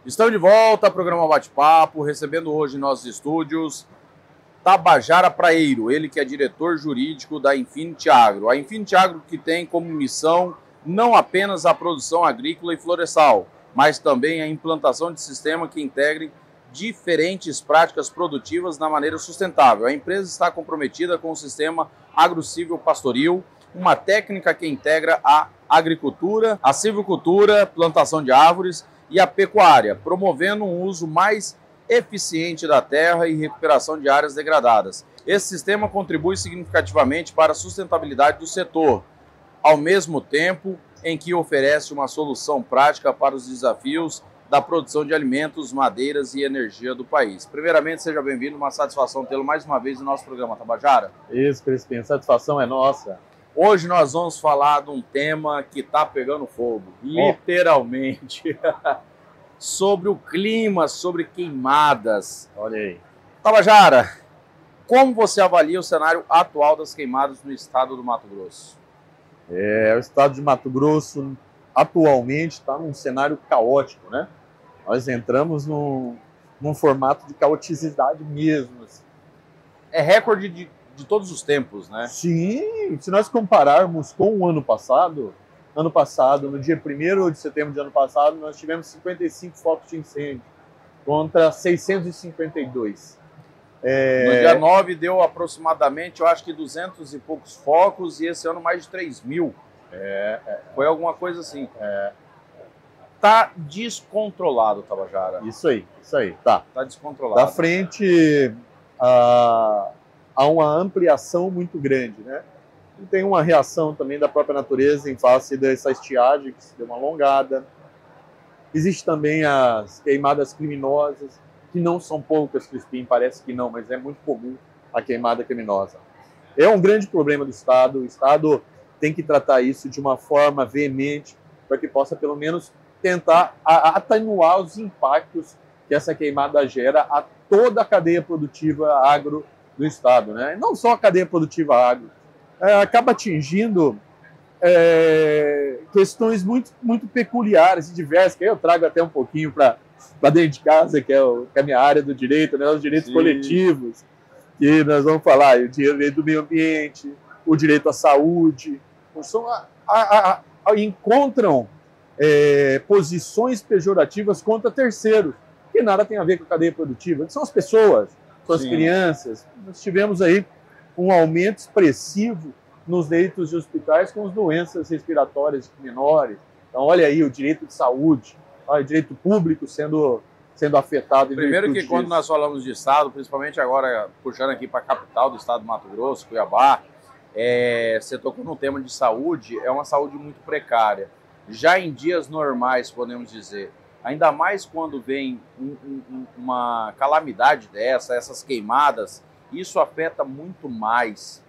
Estamos de volta ao programa Bate-Papo, recebendo hoje em nossos estúdios Tabajara Praeiro, ele que é diretor jurídico da Infinity Agro. A Infinity Agro que tem como missão não apenas a produção agrícola e florestal, mas também a implantação de sistema que integre diferentes práticas produtivas na maneira sustentável. A empresa está comprometida com o sistema agrocívio-pastoril, uma técnica que integra a agricultura, a silvicultura, plantação de árvores e a pecuária, promovendo um uso mais eficiente da terra e recuperação de áreas degradadas. Esse sistema contribui significativamente para a sustentabilidade do setor, ao mesmo tempo em que oferece uma solução prática para os desafios da produção de alimentos, madeiras e energia do país. Primeiramente, seja bem-vindo, uma satisfação tê-lo mais uma vez no nosso programa, Tabajara. Isso, Crispim, a satisfação é nossa. Hoje nós vamos falar de um tema que está pegando fogo, literalmente, sobre o clima, sobre queimadas. Olha aí. Tabajara, como você avalia o cenário atual das queimadas no estado do Mato Grosso? O estado de Mato Grosso atualmente está num cenário caótico, né? Nós entramos num formato de caoticidade mesmo. Assim. É recorde de todos os tempos, né? Sim, se nós compararmos com o ano passado, no dia 1º de setembro de ano passado, nós tivemos 55 focos de incêndio contra 652. No dia 9 deu aproximadamente, eu acho que 200 e poucos focos, e esse ano mais de 3.000. Foi alguma coisa assim. Tá descontrolado, Tabajara. Isso aí, tá. Tá descontrolado. Da frente a uma ampliação muito grande, né? E tem uma reação também da própria natureza em face dessa estiagem que se deu uma alongada. Existe também as queimadas criminosas, que não são poucas, Crispim, parece que não, mas é muito comum a queimada criminosa. É um grande problema do Estado, o Estado tem que tratar isso de uma forma veemente, para que possa pelo menos tentar atenuar os impactos que essa queimada gera a toda a cadeia produtiva agro do Estado, né? E não só a cadeia produtiva agro, acaba atingindo questões muito peculiares e diversas, que eu trago até um pouquinho para dentro de casa, que é a minha área do direito, né? Os direitos coletivos, que nós vamos falar, o direito do meio ambiente, o direito à saúde, encontram posições pejorativas contra terceiros, que nada tem a ver com a cadeia produtiva, que são as pessoas, são as crianças. Nós tivemos aí um aumento expressivo nos leitos de hospitais com as doenças respiratórias menores. Então, olha aí o direito de saúde, o direito público sendo afetado. Primeiro que quando nós falamos de Estado, principalmente agora puxando aqui para a capital do estado do Mato Grosso, Cuiabá, você tocou no tema de saúde, é uma saúde muito precária. Já em dias normais, podemos dizer, ainda mais quando vem uma calamidade dessa, essas queimadas, isso afeta muito mais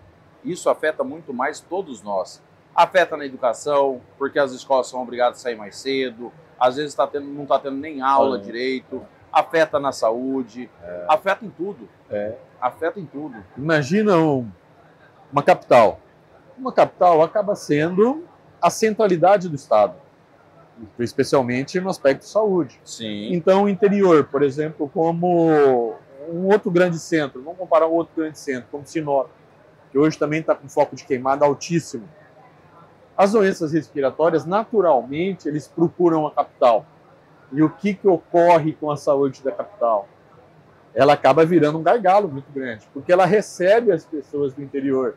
todos nós. Afeta na educação, porque as escolas são obrigadas a sair mais cedo, às vezes não está tendo nem aula direito, afeta na saúde, afeta em tudo. Afeta em tudo. Imagina uma capital. Uma capital acaba sendo a centralidade do Estado, especialmente no aspecto de saúde. Sim. Então, o interior, por exemplo, como um outro grande centro, vamos comparar um outro grande centro, como Sinop, que hoje também está com foco de queimada altíssimo. As doenças respiratórias, naturalmente, eles procuram a capital. E o que ocorre com a saúde da capital? Ela acaba virando um gargalo muito grande, porque ela recebe as pessoas do interior.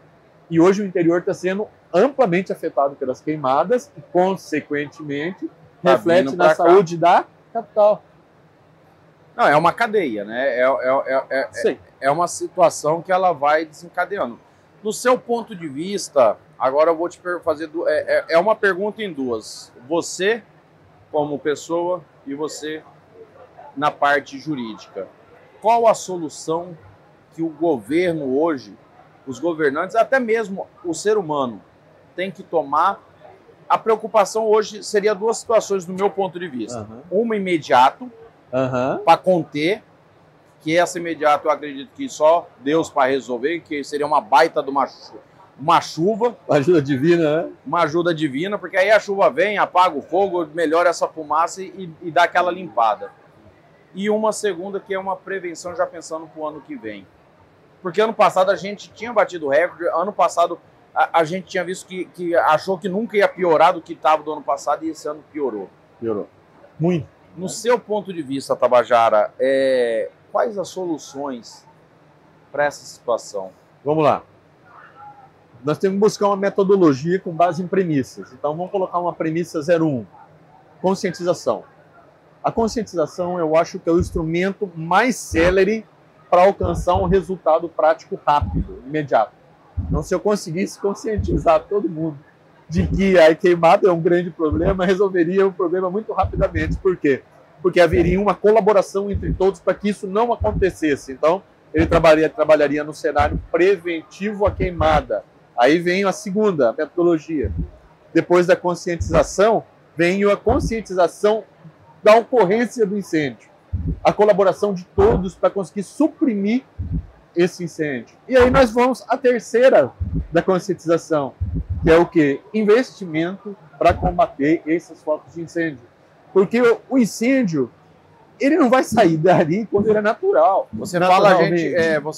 E hoje o interior está sendo amplamente afetado pelas queimadas e, consequentemente, reflete na saúde da capital. Não, é uma cadeia, né? É uma situação que ela vai desencadeando. Do seu ponto de vista, agora eu vou te fazer... É uma pergunta em duas. Você, como pessoa, e você na parte jurídica. Qual a solução que o governo hoje, os governantes, até mesmo o ser humano, tem que tomar? A preocupação hoje seria duas situações, do meu ponto de vista. Uma imediato, para conter, que essa imediato eu acredito que só Deus para resolver, que seria uma baita de uma chuva. Uma ajuda divina, né? Uma ajuda divina, porque aí a chuva vem, apaga o fogo, melhora essa fumaça e dá aquela limpada. e uma segunda que é uma prevenção já pensando para o ano que vem. Porque ano passado a gente tinha batido recorde, ano passado a gente tinha visto que achou que nunca ia piorar do que estava do ano passado e esse ano piorou. Piorou. Muito. No seu ponto de vista, Tabajara, quais as soluções para essa situação? Vamos lá. Nós temos que buscar uma metodologia com base em premissas. Então, vamos colocar uma premissa 01. Conscientização. A conscientização, eu acho que é o instrumento mais célere para alcançar um resultado prático rápido, imediato. Então, se eu conseguisse conscientizar todo mundo de que a queimada é um grande problema, resolveria o problema muito rapidamente. Por quê? Porque haveria uma colaboração entre todos para que isso não acontecesse. Então, ele trabalharia no cenário preventivo à queimada. Aí vem a segunda metodologia. Depois da conscientização, vem a conscientização da ocorrência do incêndio. A colaboração de todos para conseguir suprimir esse incêndio. E aí nós vamos à terceira da conscientização, que é o quê? Investimento para combater esses focos de incêndio. Porque o incêndio, ele não vai sair dali quando ele é natural. Você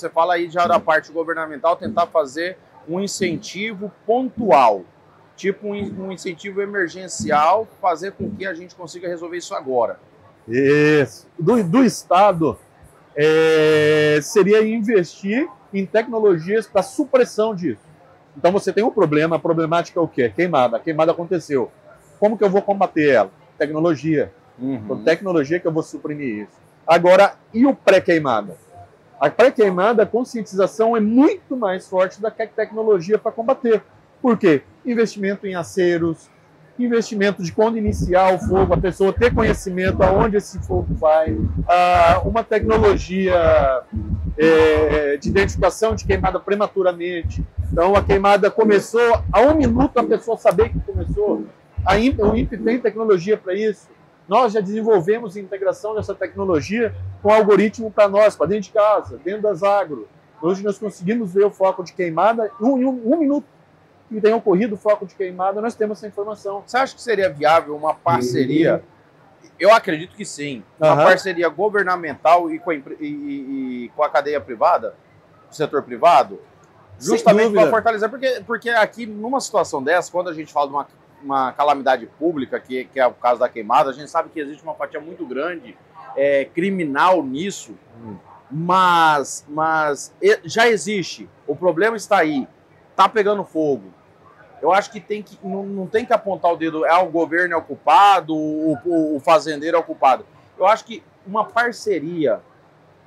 fala aí já da parte governamental, tentar fazer um incentivo pontual, tipo um incentivo emergencial, fazer com que a gente consiga resolver isso agora. Isso. Do Estado, seria investir em tecnologias para supressão disso. Então você tem um problema, a problemática é o quê? Queimada. A queimada aconteceu. Como que eu vou combater ela? Tecnologia. Com tecnologia que eu vou suprimir isso. Agora, e o pré-queimada? A pré-queimada, a conscientização é muito mais forte da que a tecnologia para combater. Por quê? Investimento em aceros, investimento de quando iniciar o fogo, a pessoa ter conhecimento aonde esse fogo vai, uma tecnologia de identificação de queimada prematuramente. Então, a queimada começou, a 1 minuto a pessoa saber que começou. O INPE tem tecnologia para isso. Nós já desenvolvemos a integração dessa tecnologia com algoritmo para nós, para dentro de casa, dentro das agro. Hoje nós conseguimos ver o foco de queimada em um minuto que tem ocorrido o foco de queimada, nós temos essa informação. Você acha que seria viável uma parceria? Eu acredito que sim. Uma parceria governamental e com a cadeia privada, o setor privado, justamente para fortalecer. Porque aqui, numa situação dessa, quando a gente fala de uma calamidade pública, que é o caso da queimada, a gente sabe que existe uma fatia muito grande criminal nisso, mas já existe. O problema está aí. Está pegando fogo. Eu acho que não tem que apontar o dedo, o governo é o culpado, o fazendeiro é o culpado. Eu acho que uma parceria,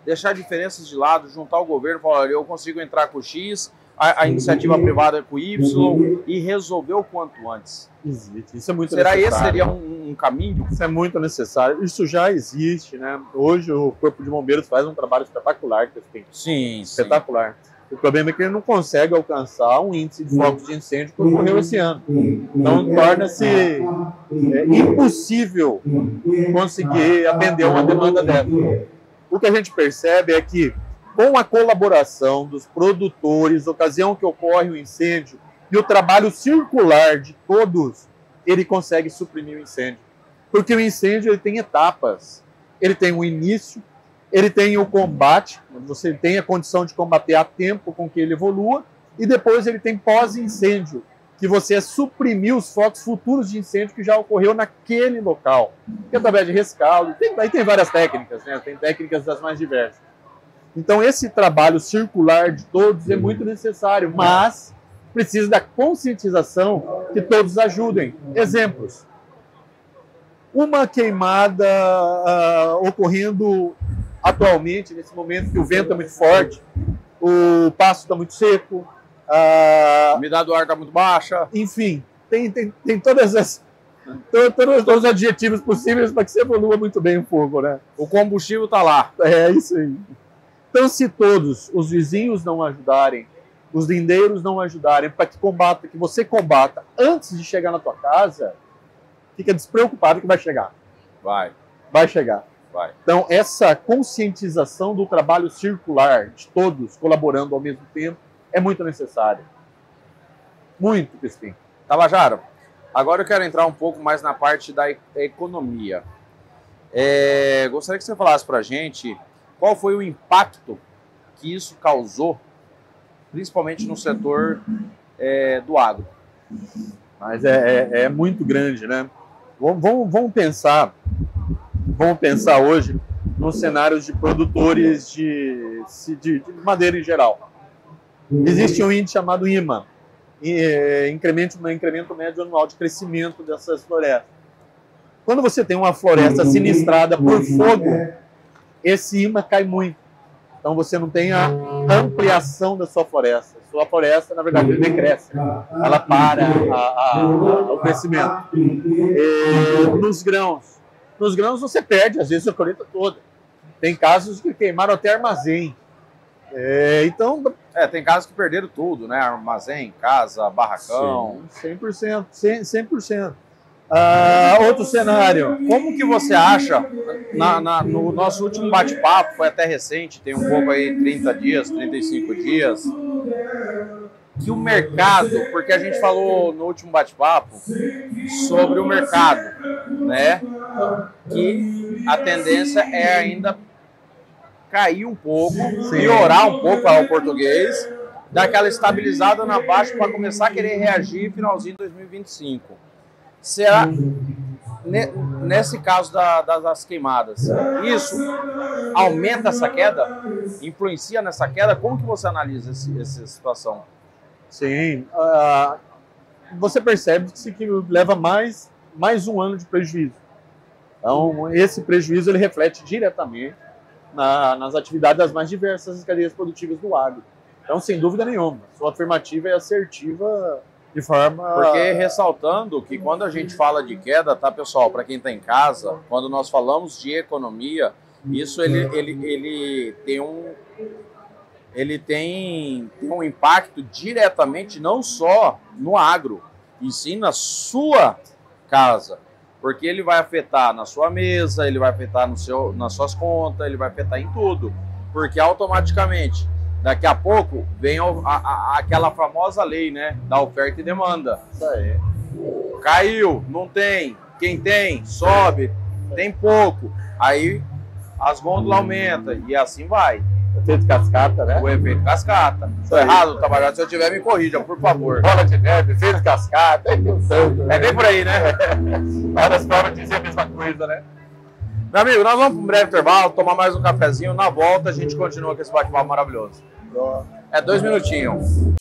deixar diferenças de lado, juntar o governo e falar, olha, eu consigo entrar com o X, a iniciativa privada com o Y e resolver o quanto antes. Existe, isso é muito necessário. Será esse seria um caminho? Isso é muito necessário, isso já existe, né? Hoje o Corpo de Bombeiros faz um trabalho espetacular. Sim. Espetacular. O problema é que ele não consegue alcançar um índice de focos de incêndio que ocorreu esse ano. Então, torna-se impossível conseguir atender uma demanda dessa. O que a gente percebe é que, com a colaboração dos produtores, ocasião que ocorre o incêndio, e o trabalho circular de todos, ele consegue suprimir o incêndio. Porque o incêndio ele tem etapas. Ele tem um início, ele tem o combate, você tem a condição de combater a tempo com que ele evolua, e depois ele tem pós-incêndio, que você suprimir os focos futuros de incêndio que já ocorreu naquele local. Que através de rescaldo, aí tem várias técnicas, né? Tem técnicas das mais diversas. Então esse trabalho circular de todos é muito necessário, mas precisa da conscientização que todos ajudem. Exemplos. Uma queimada ocorrendo atualmente, nesse momento que o vento é muito forte, o pasto está muito seco, a umidade do ar está muito baixa. Enfim, tem todos os adjetivos possíveis para que se evolua muito bem o fogo, né? O combustível está lá. É isso aí. Então, se todos os vizinhos não ajudarem, os lindeiros não ajudarem para que você combata antes de chegar na tua casa, fica despreocupado que vai chegar. Vai chegar. Então, essa conscientização do trabalho circular, de todos colaborando ao mesmo tempo, é muito necessária. Muito, Tabajara, agora eu quero entrar um pouco mais na parte da economia. Gostaria que você falasse para a gente qual foi o impacto que isso causou, principalmente no setor do agro. Mas é muito grande, né? Vamos pensar hoje nos cenários de produtores de madeira em geral. Existe um índice chamado IMA, incremento médio anual de crescimento dessas florestas. Quando você tem uma floresta sinistrada por fogo, esse IMA cai muito. Então você não tem a ampliação da sua floresta. Sua floresta, na verdade, decresce. Ela para o crescimento. Nos grãos você perde, às vezes, a colheita toda. Tem casos que queimaram até armazém. Tem casos que perderam tudo, né? Armazém, casa, barracão. Sim, 100%. Outro cenário. Como que você acha, no nosso último bate-papo, foi até recente, tem um pouco aí, 30 dias, 35 dias, que o mercado, porque a gente falou no último bate-papo sobre o mercado, né? Que a tendência é ainda cair um pouco, piorar um pouco ao português, dar aquela estabilizada na baixa para começar a querer reagir finalzinho de 2025. Será, nesse caso das queimadas, isso aumenta essa queda? Influencia nessa queda? Como que você analisa essa situação? Sim, você percebe que leva mais um ano de prejuízo. Então, esse prejuízo ele reflete diretamente nas atividades das mais diversas cadeias produtivas do agro. Então, sem dúvida nenhuma, sua afirmativa é assertiva de forma... Porque ressaltando que quando a gente fala de queda, tá, pessoal, para quem está em casa, quando nós falamos de economia, isso ele tem um impacto diretamente não só no agro, e sim na sua casa. Porque ele vai afetar na sua mesa, ele vai afetar nas suas contas, ele vai afetar em tudo. Porque automaticamente, daqui a pouco, vem aquela famosa lei, né, da oferta e demanda. Isso aí. Caiu, não tem. Quem tem, sobe. Tem pouco. Aí as gôndolas aumentam e assim vai. Efeito cascata, né? O efeito cascata. Estou errado, Tabajara. Se eu tiver, me corrija, por favor. Bola de neve, efeito cascata. É bem por aí, né? Várias provas dizem a mesma coisa, né? Meu amigo, nós vamos para um breve intervalo, tomar mais um cafezinho. Na volta, a gente continua com esse bate-papo maravilhoso. 2 minutinhos.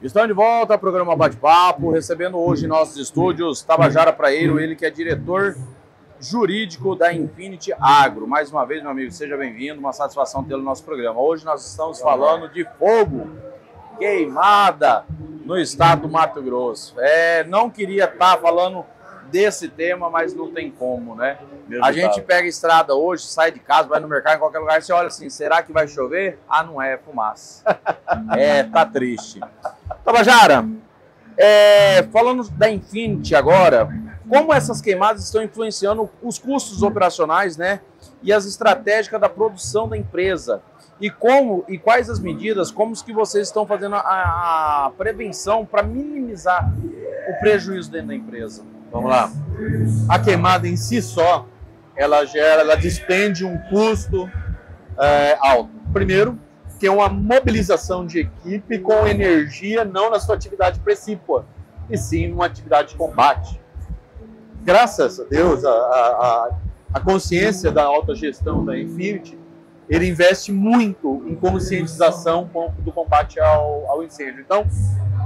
Estamos de volta ao programa Bate-Papo, recebendo hoje em nossos estúdios Tabajara Praeiro, ele que é diretor jurídico da Infinity Agro. Mais uma vez, meu amigo, seja bem-vindo, uma satisfação tê-lo no nosso programa. Hoje nós estamos falando de fogo, queimada no estado do Mato Grosso. Não queria estar falando desse tema, mas não tem como, né? A gente pega a estrada hoje, sai de casa, vai no mercado, em qualquer lugar, você olha assim, será que vai chover? Ah, não é, fumaça. Tá triste. Tabajara, falando da Infinity agora, como essas queimadas estão influenciando os custos operacionais, né? E as estratégicas da produção da empresa? E quais as medidas, como que vocês estão fazendo a prevenção para minimizar o prejuízo dentro da empresa? Vamos lá. A queimada em si só, ela despende um custo alto. Primeiro, que é uma mobilização de equipe com energia não na sua atividade precípua, e sim numa atividade de combate. Graças a Deus, a consciência da alta gestão da Infinity, ele investe muito em conscientização do combate ao incêndio. Então,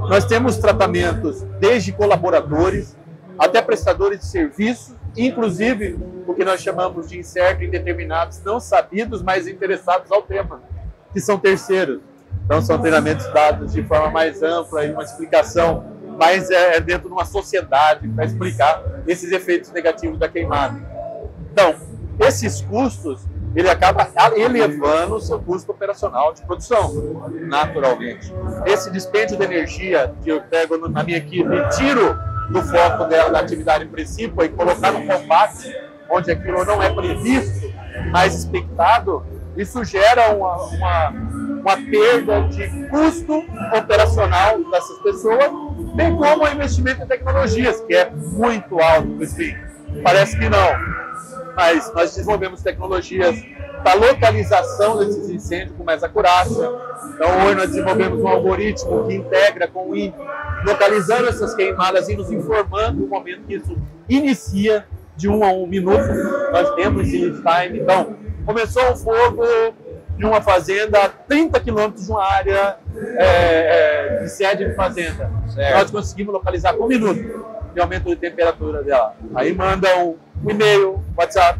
nós temos tratamentos desde colaboradores até prestadores de serviços, inclusive o que nós chamamos de incerto, indeterminados, não sabidos, mas interessados ao tema, que são terceiros. Então, são treinamentos dados de forma mais ampla e uma explicação mais dentro de uma sociedade para explicar esses efeitos negativos da queimada. Então, esses custos, ele acaba elevando o seu custo operacional de produção, naturalmente. Esse dispêndio de energia que eu pego na minha equipe e tiro do foco dela da atividade principal e colocar no combate, onde aquilo não é previsto, mas expectado, isso gera uma perda de custo operacional dessas pessoas, bem como o investimento em tecnologias, que é muito alto, assim. Parece que não, mas nós desenvolvemos tecnologias para localização desses incêndios com mais acurácia. Então, hoje nós desenvolvemos um algoritmo que integra com o INPE, localizando essas queimadas e nos informando no momento que isso inicia, de 1 a 1 minuto. Nós temos esse lead time. Então, começou um fogo de uma fazenda a 30 quilômetros de uma área de sede de fazenda. Certo. Nós conseguimos localizar com 1 minuto de aumento de temperatura dela. Aí manda um e-mail, WhatsApp,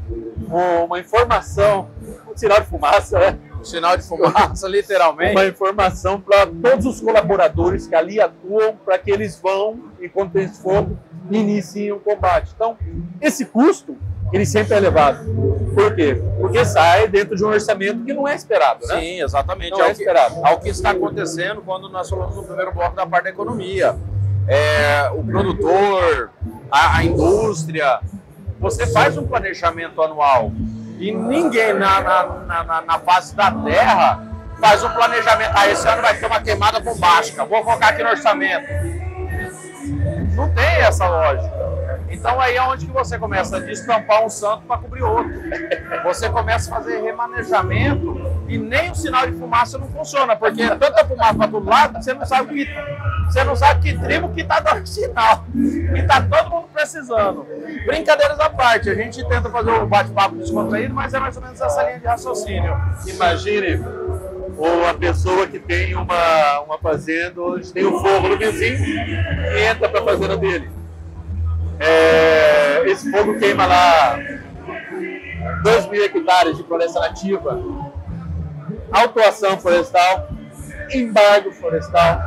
uma informação, um sinal de fumaça, né? Um sinal de fumaça, literalmente. Uma informação para todos os colaboradores que ali atuam, para que eles vão, enquanto tem fogo, iniciem o combate. Então, esse custo, ele sempre é elevado. Por quê? Porque sai dentro de um orçamento que não é esperado, né? Sim, exatamente. Não é esperado. Ao que está acontecendo quando nós falamos no primeiro bloco da parte da economia. O produtor, a indústria, você faz um planejamento anual e ninguém na face da terra faz um planejamento. Esse ano vai ter uma queimada bombástica, vou colocar aqui no orçamento. Não tem essa lógica. Então aí é onde que você começa a destampar um santo para cobrir outro. Você começa a fazer remanejamento e nem o sinal de fumaça não funciona, porque tanta fumaça para todo lado, você não sabe que tribo que está dando sinal. E está todo mundo precisando. Brincadeiras à parte, a gente tenta fazer um bate-papo descontraído, mas é mais ou menos essa linha de raciocínio. Imagine uma pessoa que tem uma fazenda onde tem um fogo no vizinho e entra para a fazenda dele. Esse fogo queima lá 2.000 hectares de floresta nativa, autuação florestal, embargo florestal.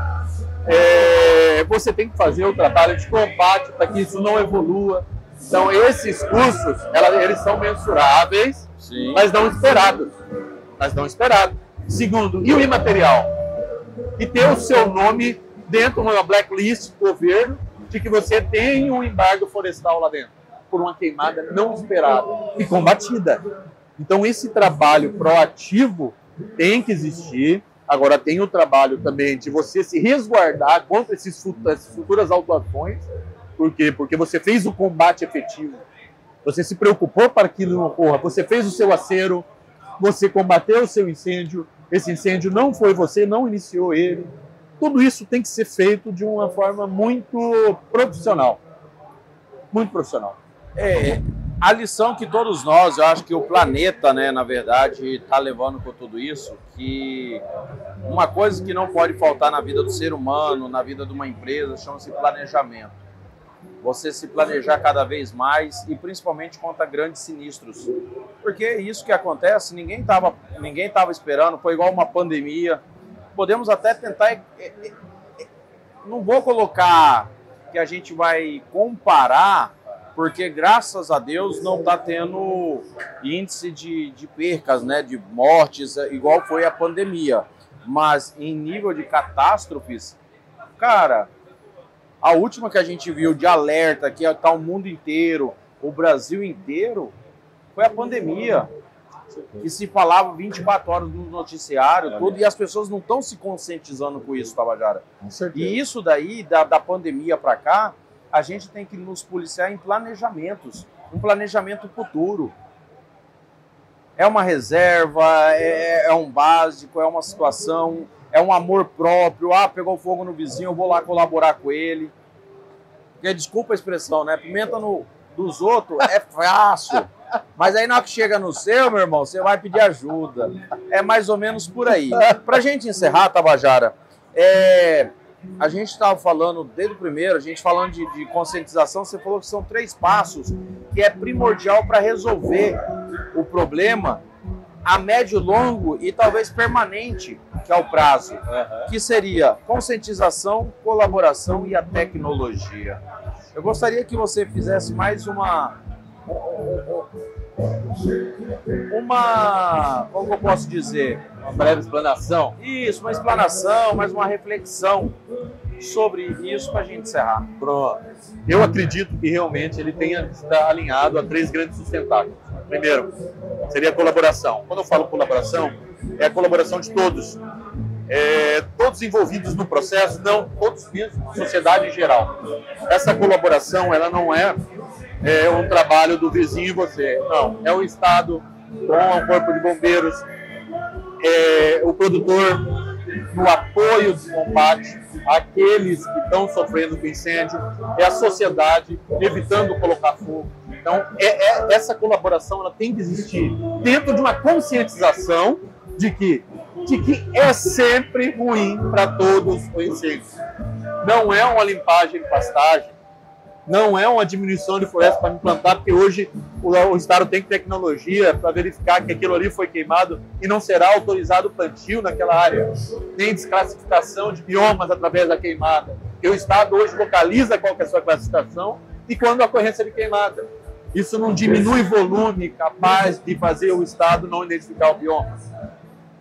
Você tem que fazer o trabalho de combate para que isso não evolua. Então, esses custos, eles são mensuráveis, sim, mas não esperados. Segundo, e o imaterial? E ter o seu nome dentro de uma blacklist do governo de que você tem um embargo florestal lá dentro, por uma queimada não esperada e combatida. Então, esse trabalho proativo tem que existir. Agora, tem o trabalho também de você se resguardar contra essas futuras autuações. Por quê? Porque você fez o combate efetivo. Você se preocupou para que aquilo não ocorra. Você fez o seu acero, você combateu o seu incêndio. Esse incêndio não foi você, não iniciou ele. Tudo isso tem que ser feito de uma forma muito profissional. Muito profissional. A lição que todos nós, eu acho que o planeta, né, na verdade, está levando com tudo isso, que uma coisa que não pode faltar na vida do ser humano, na vida de uma empresa, chama-se planejamento. Você se planejar cada vez mais e principalmente contra grandes sinistros. Porque isso que acontece, ninguém tava esperando, foi igual uma pandemia. Podemos até tentar... Não vou colocar que a gente vai comparar, porque graças a Deus não está tendo índice de percas, né, de mortes, igual foi a pandemia. Mas em nível de catástrofes, cara, a última que a gente viu de alerta, que está o mundo inteiro, o Brasil inteiro, foi a pandemia. Que se falava 24 horas no noticiário, tudo, e as pessoas não estão se conscientizando com isso, Tabajara. E isso daí, da pandemia para cá, a gente tem que nos policiar em planejamentos, um planejamento futuro. É uma reserva, é um básico, é uma situação, é um amor próprio. Pegou fogo no vizinho, eu vou lá colaborar com ele. Porque, desculpa a expressão, né? Pimenta dos outros é fácil. Mas aí na hora que chega no seu, meu irmão, você vai pedir ajuda. É mais ou menos por aí. Pra gente encerrar, Tabajara, a gente estava falando desde o primeiro, a gente falando de conscientização, você falou que são 3 passos que é primordial para resolver o problema a médio, longo e talvez permanente, que é o prazo, que seria conscientização, colaboração e a tecnologia. Eu gostaria que você fizesse mais como eu posso dizer? Uma breve explanação. Isso, uma explanação, mas uma reflexão sobre isso para a gente encerrar. Pronto. Eu acredito que realmente ele tenha estar alinhado a 3 grandes sustentáculos. Primeiro, seria a colaboração. Quando eu falo colaboração, é a colaboração de todos. Todos envolvidos no processo, não, todos mesmo, a sociedade em geral. Essa colaboração, ela não é um trabalho do vizinho e você. Não, é o Estado com o Corpo de Bombeiros, o produtor no apoio do combate àqueles que estão sofrendo com incêndio, é a sociedade evitando colocar fogo. Então, essa colaboração ela tem que existir dentro de uma conscientização de que é sempre ruim para todos o incêndio. Não é uma limpagem de pastagem, não é uma diminuição de floresta para implantar, porque hoje o Estado tem tecnologia para verificar que aquilo ali foi queimado e não será autorizado o plantio naquela área, nem desclassificação de biomas através da queimada. Porque o Estado hoje localiza qual que é a sua classificação e quando a ocorrência de queimada. Isso não diminui volume capaz de fazer o Estado não identificar o bioma.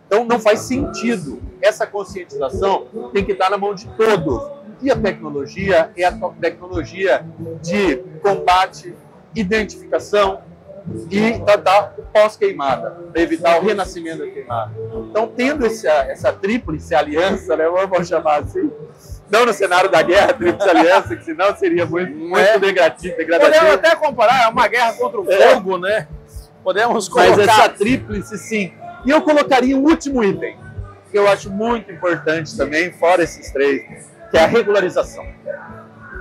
Então não faz sentido. Essa conscientização tem que estar na mão de todos. E a tecnologia é a tecnologia de combate, identificação e da pós-queimada, para evitar o renascimento da queimada. Então, tendo essa tríplice aliança, né, vamos chamar assim, não no cenário da guerra, tríplice aliança, que senão seria muito degradativo. Podemos até comparar, é uma guerra contra o fogo, né? Podemos colocar... Mas essa tríplice, sim. E eu colocaria um último item, que eu acho muito importante também, fora esses 3, que é a regularização.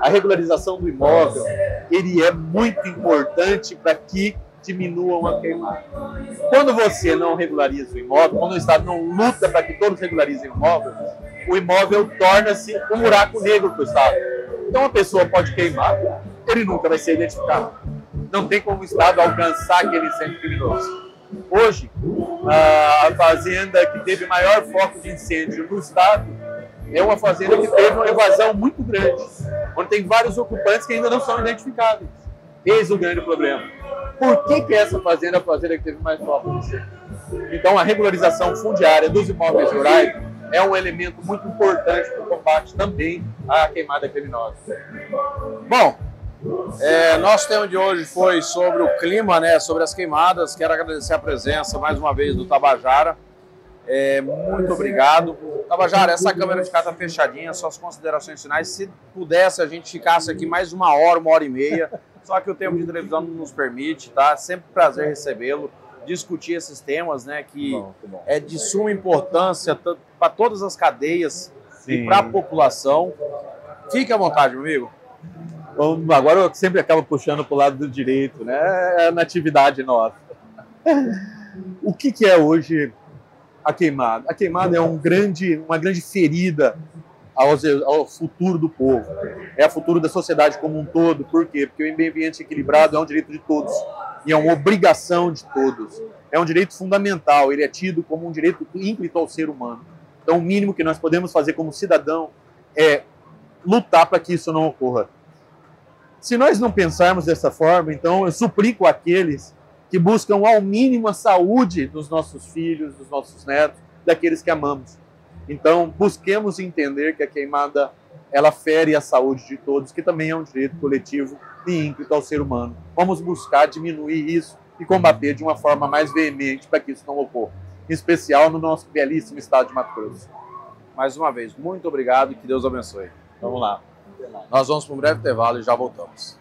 A regularização do imóvel, ele é muito importante para que diminuam a queimada. Quando você não regulariza o imóvel, quando o Estado não luta para que todos regularizem o imóvel torna-se um buraco negro para o Estado. Então a pessoa pode queimar, ele nunca vai ser identificado. Não tem como o Estado alcançar aquele incêndio criminoso. Hoje, a fazenda que teve maior foco de incêndio no Estado é uma fazenda que teve uma evasão muito grande, onde tem vários ocupantes que ainda não são identificados. Eis o grande problema. Por que essa fazenda é a fazenda que teve mais foco de incêndio? Então, a regularização fundiária dos imóveis rurais é um elemento muito importante para o combate também à queimada criminosa. Bom, nosso tema de hoje foi sobre o clima, né, sobre as queimadas. Quero agradecer a presença mais uma vez do Tabajara. Muito obrigado. Tabajara, essa câmera de cá está fechadinha, suas considerações finais. Se pudesse, a gente ficasse aqui mais 1 hora, 1h30, só que o tempo de televisão não nos permite, tá? Sempre um prazer recebê-lo, discutir esses temas, né, que é de suma importância para todas as cadeias e para a população. Fique à vontade, meu amigo. Bom, agora eu sempre acabo puxando para o lado do direito, né? É a natividade nossa. O que é hoje a queimada? A queimada é uma grande ferida ao futuro do povo. É o futuro da sociedade como um todo. Por quê? Porque o meio ambiente equilibrado é um direito de todos e é uma obrigação de todos. É um direito fundamental, ele é tido como um direito ínclito ao ser humano. Então o mínimo que nós podemos fazer como cidadão é lutar para que isso não ocorra. Se nós não pensarmos dessa forma, então eu suplico àqueles que buscam ao mínimo a saúde dos nossos filhos, dos nossos netos, daqueles que amamos. Então, busquemos entender que a queimada, ela fere a saúde de todos, que também é um direito coletivo e ínclito ao ser humano. Vamos buscar diminuir isso e combater de uma forma mais veemente para que isso não ocorra, em especial no nosso belíssimo estado de Mato Grosso. Mais uma vez, muito obrigado e que Deus abençoe. Vamos lá. Nós vamos para um breve intervalo e já voltamos.